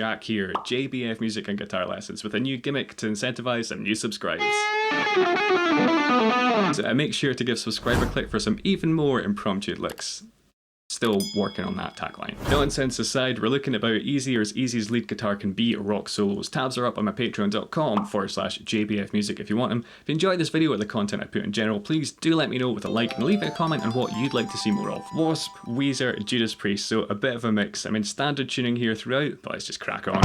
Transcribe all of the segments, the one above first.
Jack here, JBF Music and Guitar Lessons, with a new gimmick to incentivize some new subscribers. So make sure to give subscribe a click for some even more impromptu licks. Still working on that tagline. Nonsense aside, we're looking about easy or as easy as lead guitar can be rock solos. Tabs are up on my patreon.com/JBF Music if you want them. If you enjoyed this video or the content I put in general, please do let me know with a like and leave a comment on what you'd like to see more of. Wasp, Weezer, Judas Priest, so a bit of a mix. I'm in standard tuning here throughout, but let's just crack on.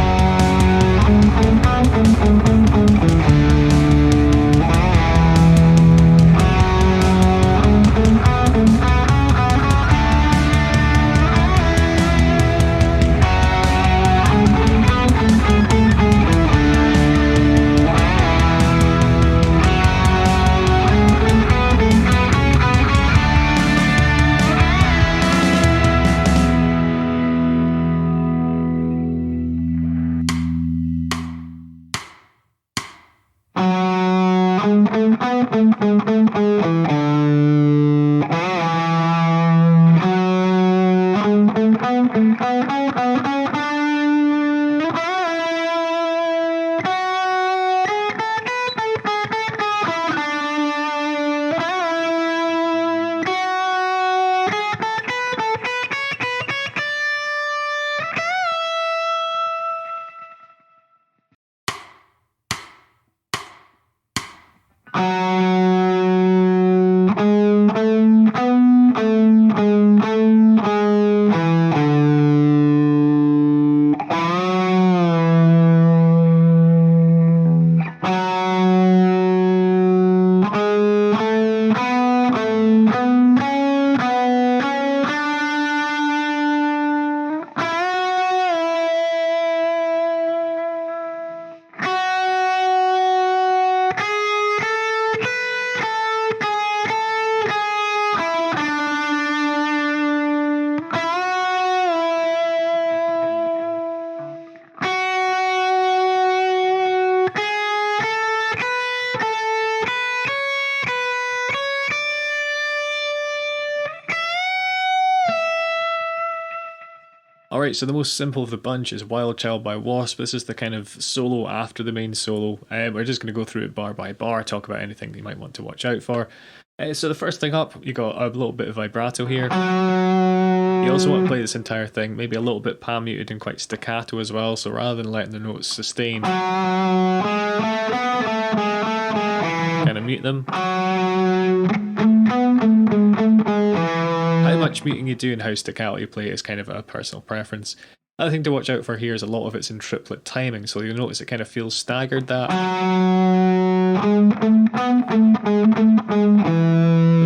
Alright, so the most simple of the bunch is Wild Child by Wasp. This is the kind of solo after the main solo. We're just going to go through it bar by bar, talk about anything that you might want to watch out for. So the first thing up, you got a little bit of vibrato here. You also want to play this entire thing, maybe a little bit palm muted and quite staccato as well, so rather than letting the notes sustain, kind of mute them. How much muting you do and how staccato you play is kind of a personal preference. Another thing to watch out for here is a lot of it's in triplet timing, so you'll notice it kind of feels staggered that.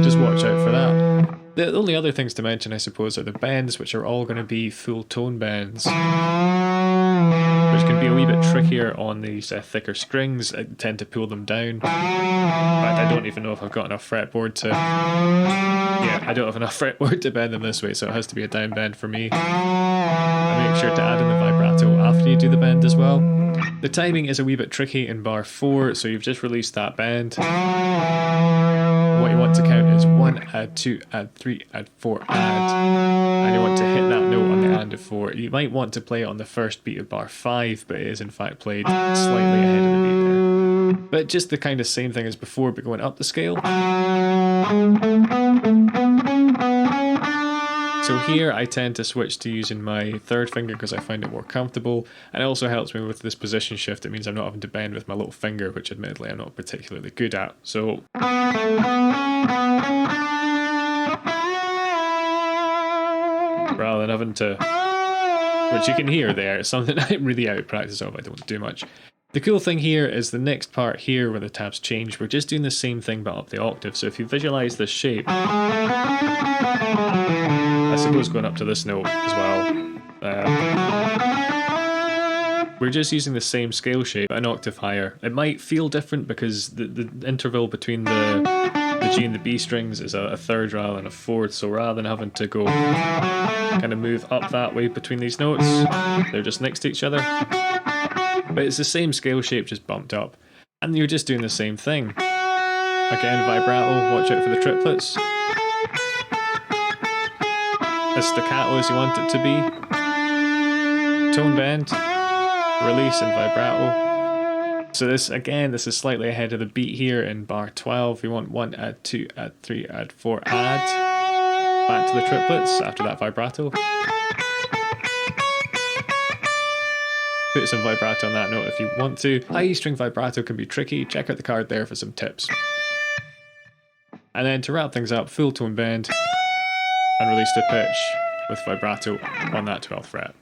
Just watch out for that. The only other things to mention, I suppose, are the bends, which are all going to be full tone bends, which can be a wee bit trickier on these thicker strings. I tend to pull them down. In fact, I don't even know if I've got enough fretboard to... Yeah, I don't have enough fretboard to bend them this way, so it has to be a down bend for me. And make sure to add in the vibrato after you do the bend as well. The timing is a wee bit tricky in bar 4, so you've just released that bend. What you want to count is 1, add 2, add 3, add 4, add. And you want to hit that note on the and of 4. You might want to play it on the first beat of bar 5, but it is in fact played slightly ahead of the beat there. But just the kind of same thing as before, but going up the scale. So here I tend to switch to using my third finger because I find it more comfortable, and it also helps me with this position shift. It means I'm not having to bend with my little finger, which admittedly I'm not particularly good at. So rather than having to, which you can hear there, it's something I'm really out of practice of, I don't do much. The cool thing here is the next part here where the tabs change, we're just doing the same thing but up the octave. So if you visualize this shape, I suppose going up to this note as well, we're just using the same scale shape, an octave higher. It might feel different because the interval between the G and the B strings is a third rather than a fourth, so rather than having to go kind of move up that way between these notes, they're just next to each other. But it's the same scale shape, just bumped up. And you're just doing the same thing. Again, vibrato, watch out for the triplets. As staccato as you want it to be. Tone bend. release and vibrato. So this, again, this is slightly ahead of the beat here in bar 12. We want 1, add 2, add 3, add 4, add. Back to the triplets after that vibrato. Put some vibrato on that note if you want to. High E string vibrato can be tricky. Check out the card there for some tips. And then to wrap things up, full tone bend and release the pitch with vibrato on that 12th fret.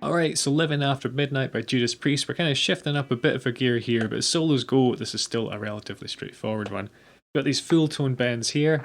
Alright, so Living After Midnight by Judas Priest. We're kind of shifting up a bit of a gear here, but as solos go, this is still a relatively straightforward one. We've got these full tone bends here.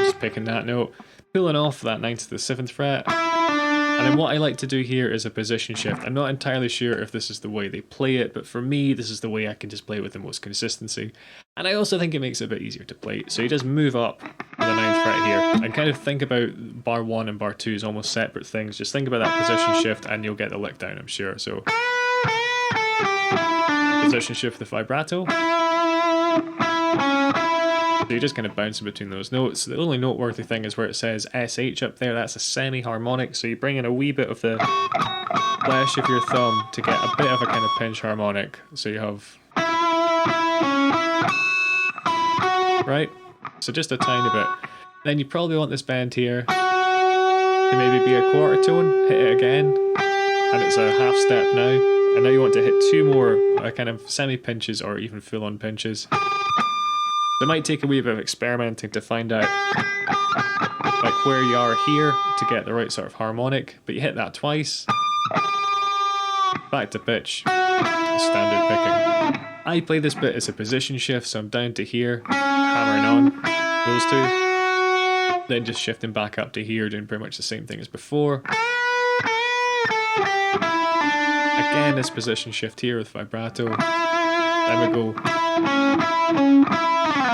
Just picking that note, pulling off that 9th to the 7th fret. And then what I like to do here is a position shift. I'm not entirely sure if this is the way they play it, but for me, this is the way I can just play it with the most consistency. And I also think it makes it a bit easier to play. So you just move up to the 9th fret here, and kind of think about bar 1 and bar 2 as almost separate things. Just think about that position shift and you'll get the lick down, I'm sure. So position shift with the vibrato. So you're just kind of bouncing between those notes. The only noteworthy thing is where it says SH up there. That's a semi-harmonic, so you bring in a wee bit of the flesh of your thumb to get a bit of a kind of pinch harmonic. So you have... Right? So just a tiny bit. Then you probably want this bend here to maybe be a quarter tone. Hit it again, and it's a half step now. And now you want to hit 2 more kind of semi-pinches or even full-on pinches. It might take a wee bit of experimenting to find out like where you are here to get the right sort of harmonic, but you hit that twice, back to pitch, standard picking. I play this bit as a position shift, so I'm down to here, hammering on those two, then just shifting back up to here, doing pretty much the same thing as before. Again, this position shift here with vibrato, then we go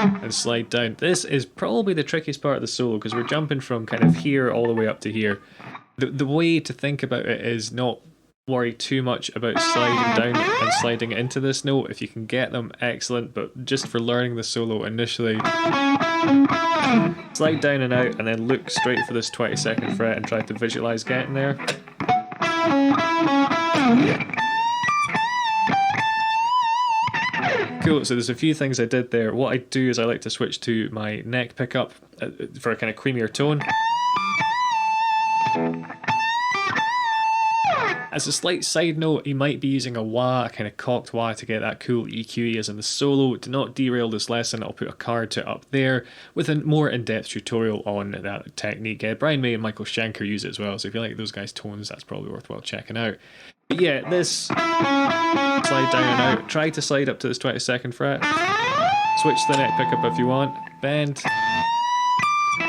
and slide down. This is probably the trickiest part of the solo because we're jumping from kind of here all the way up to here. The way to think about it is not worry too much about sliding down and sliding into this note. If you can get them, excellent, but just for learning the solo initially, slide down and out and then look straight for this 22nd fret and try to visualize getting there. Cool, so there's a few things I did there. What I do is I like to switch to my neck pickup for a kind of creamier tone. As a slight side note, you might be using a wah, a kind of cocked wah to get that cool EQ as in the solo. To not derail this lesson, I'll put a card to up there with a more in-depth tutorial on that technique. Brian May and Michael Schenker use it as well, so if you like those guys' tones, that's probably worthwhile checking out. But yeah, this slide down and out. Try to slide up to this 22nd fret. Switch the neck pickup if you want. Bend.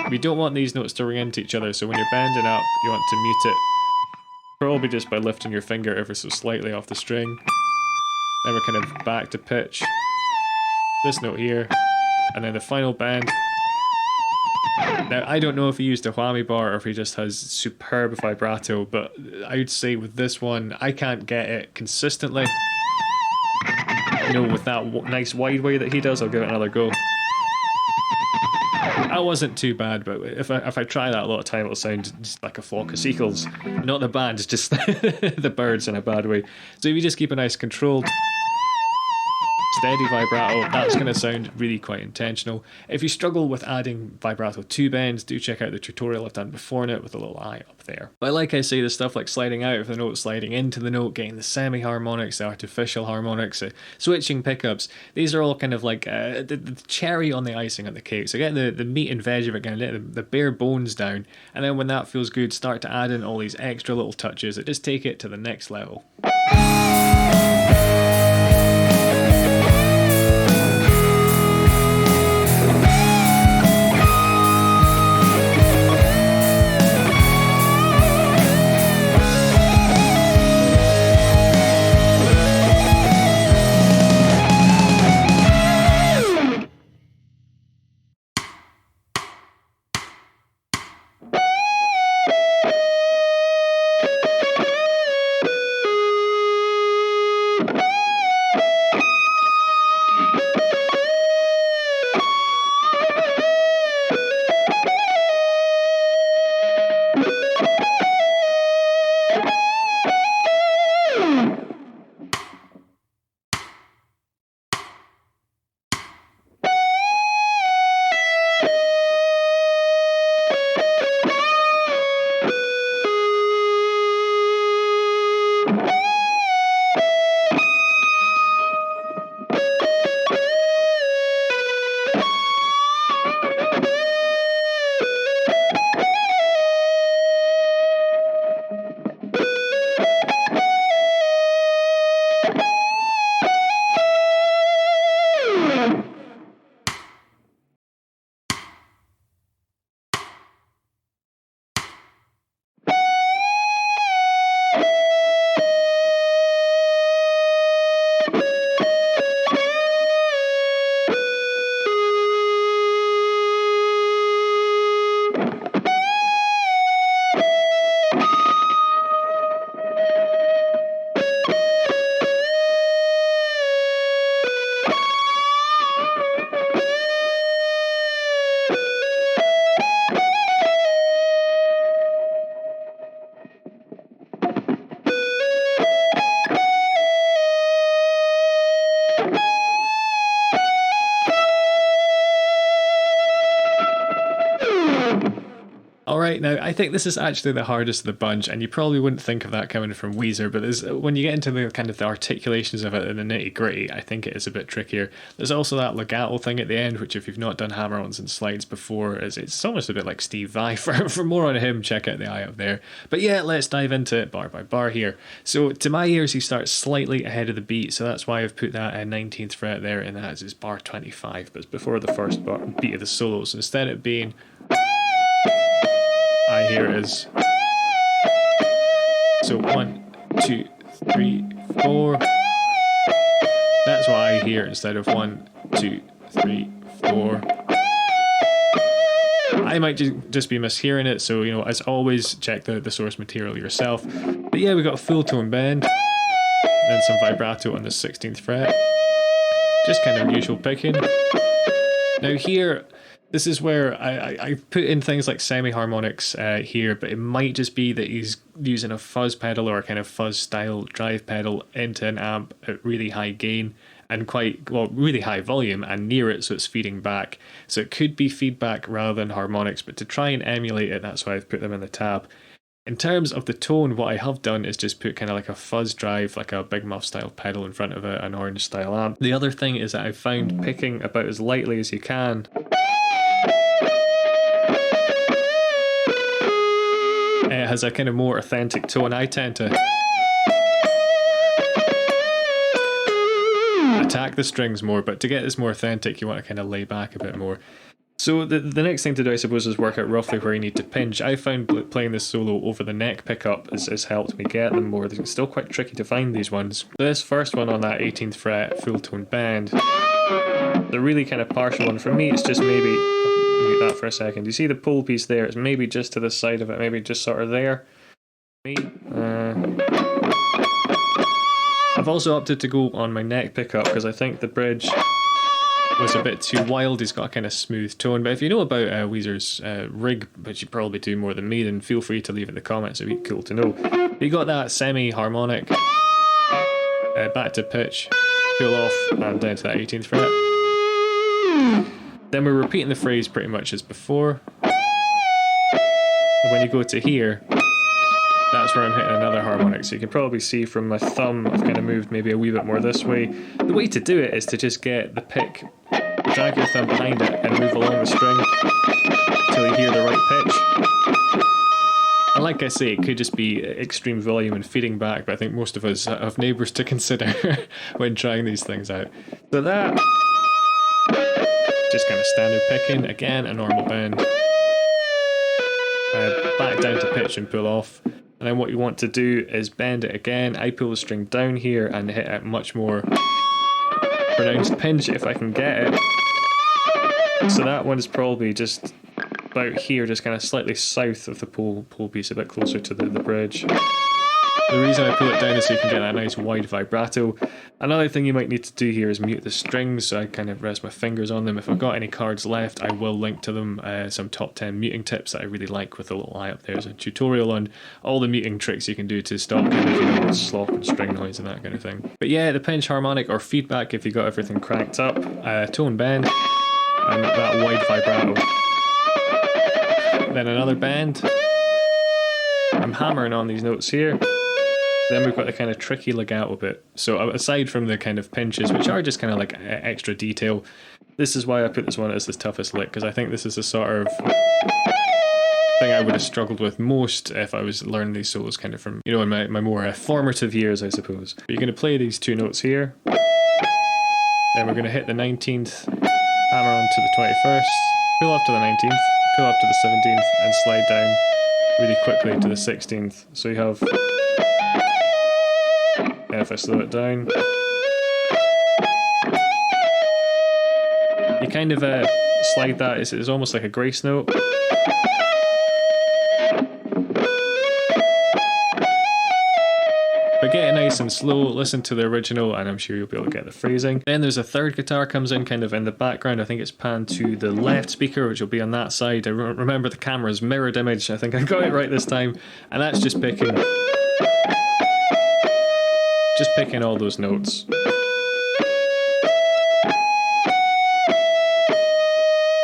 We don't want these notes to ring into each other, so when you're bending up, you want to mute it. Probably just by lifting your finger ever so slightly off the string. Then we're kind of back to pitch. This note here, and then the final bend. Now, I don't know if he used a whammy bar or if he just has superb vibrato, but I would say with this one, I can't get it consistently. You know, with that nice wide way that he does, I'll give it another go. That wasn't too bad, but if I try that a lot of time, it'll sound just like a flock of seagulls. Not the band, it's just the birds in a bad way. So if you just keep a nice controlled, steady vibrato, that's going to sound really quite intentional. If you struggle with adding vibrato to bends, do check out the tutorial I've done before in it with a little eye up there. But like I say, the stuff like sliding out of the note, sliding into the note, getting the semi-harmonics, the artificial harmonics, switching pickups, these are all kind of like the cherry on the icing on the cake. So get the meat and veg of it, kind of let the bare bones down, and then when that feels good, start to add in all these extra little touches that just take it to the next level. Alright, now I think this is actually the hardest of the bunch, and you probably wouldn't think of that coming from Weezer, but when you get into the kind of the articulations of it and the nitty gritty, I think it is a bit trickier. There's also that legato thing at the end, which if you've not done hammer-ons and slides before, it's almost a bit like Steve Vai. For more on him, check out the eye up there. But yeah, let's dive into it bar by bar here. So to my ears, he starts slightly ahead of the beat, so that's why I've put that 19th fret there, and that is bar 25, but it's before the first beat of the solo. So instead of it being I hear is so 1, 2, 3, 4. That's what I hear instead of 1, 2, 3, 4. I might just be mishearing it, so as always, check the source material yourself. But yeah, we got a full tone bend, then some vibrato on the 16th fret, just kind of usual picking. Now here, this is where I put in things like semi-harmonics here, but it might just be that he's using a fuzz pedal or a kind of fuzz style drive pedal into an amp at really high gain and really high volume and near it, so it's feeding back. So it could be feedback rather than harmonics, but to try and emulate it, that's why I've put them in the tab. In terms of the tone, what I have done is just put kind of like a fuzz drive, like a Big Muff style pedal in front of an orange style amp. The other thing is that I've found picking about as lightly as you can it has a kind of more authentic tone. I tend to attack the strings more, but to get this more authentic, you want to kind of lay back a bit more. So the next thing to do, I suppose, is work out roughly where you need to pinch. I found playing this solo over the neck pickup has helped me get them more. It's still quite tricky to find these ones. This first one on that 18th fret full tone bend, the really kind of partial one for me, it's just maybe, mute that for a second. You see the pull piece there? It's maybe just to the side of it, maybe just sort of there. I've also opted to go on my neck pickup because I think the bridge was a bit too wild. He's got a kind of smooth tone. But if you know about Weezer's rig, which you probably do more than me, then feel free to leave it in the comments. It'd be cool to know. You got that semi-harmonic, back to pitch, pull off, and down to that 18th fret. Then we're repeating the phrase pretty much as before. When you go to here, that's where I'm hitting another harmonic. So you can probably see from my thumb, I've kind of moved maybe a wee bit more this way. The way to do it is to just get the pick, drag your thumb behind it and move along the string until you hear the right pitch. And like I say, it could just be extreme volume and feeding back, but I think most of us have neighbours to consider when trying these things out. So that, just kind of standard picking, again a normal bend. Back down to pitch and pull off. And then what you want to do is bend it again. I pull the string down here and hit a much more pronounced pinch if I can get it. So that one is probably just about here, just kind of slightly south of the pull piece, a bit closer to the bridge. The reason I pull it down is so you can get that nice wide vibrato. Another thing you might need to do here is mute the strings, so I kind of rest my fingers on them. If I've got any cards left, I will link to them, some top 10 muting tips that I really like with a little eye up there. There's a tutorial on all the muting tricks you can do to stop kind of, you know, slop and string noise and that kind of thing. But yeah, the pinch harmonic or feedback if you got everything cranked up, tone bend, and that wide vibrato. Then another bend. I'm hammering on these notes here. Then we've got the kind of tricky legato bit. So aside from the kind of pinches, which are just kind of like extra detail, this is why I put this one as the toughest lick, because I think this is the sort of thing I would have struggled with most if I was learning these solos kind of from, you know, in my more formative years, I suppose. But you're going to play these two notes here. Then we're going to hit the 19th, hammer on to the 21st, pull up to the 19th, pull up to the 17th, and slide down really quickly to the 16th. So you have... if I slow it down, you kind of slide that, it's almost like a grace note. But get it nice and slow, listen to the original, and I'm sure you'll be able to get the phrasing. Then there's a third guitar comes in kind of in the background. I think it's panned to the left speaker, which will be on that side. I remember the camera's mirrored image. I think I got it right this time. And that's just picking all those notes. But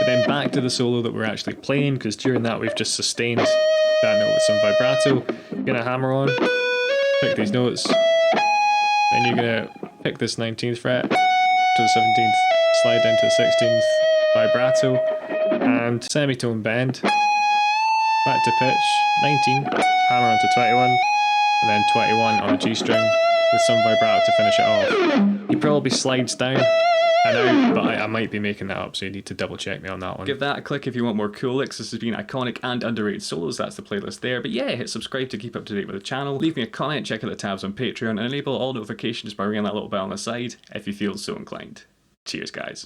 then back to the solo that we're actually playing, because during that we've just sustained that note with some vibrato. You're going to hammer on, pick these notes, then you're going to pick this 19th fret to the 17th, slide down to the 16th, vibrato, and semitone bend, back to pitch, 19, hammer on to 21, and then 21 on a G string, with some vibrato to finish it off. He probably slides down and out, but I might be making that up, so you need to double check me on that one. Give that a click if you want more cool licks. This has been iconic and underrated solos. That's the playlist there. But yeah, hit subscribe to keep up to date with the channel. Leave me a comment, check out the tabs on Patreon, and enable all notifications by ringing that little bell on the side if you feel so inclined. Cheers, guys.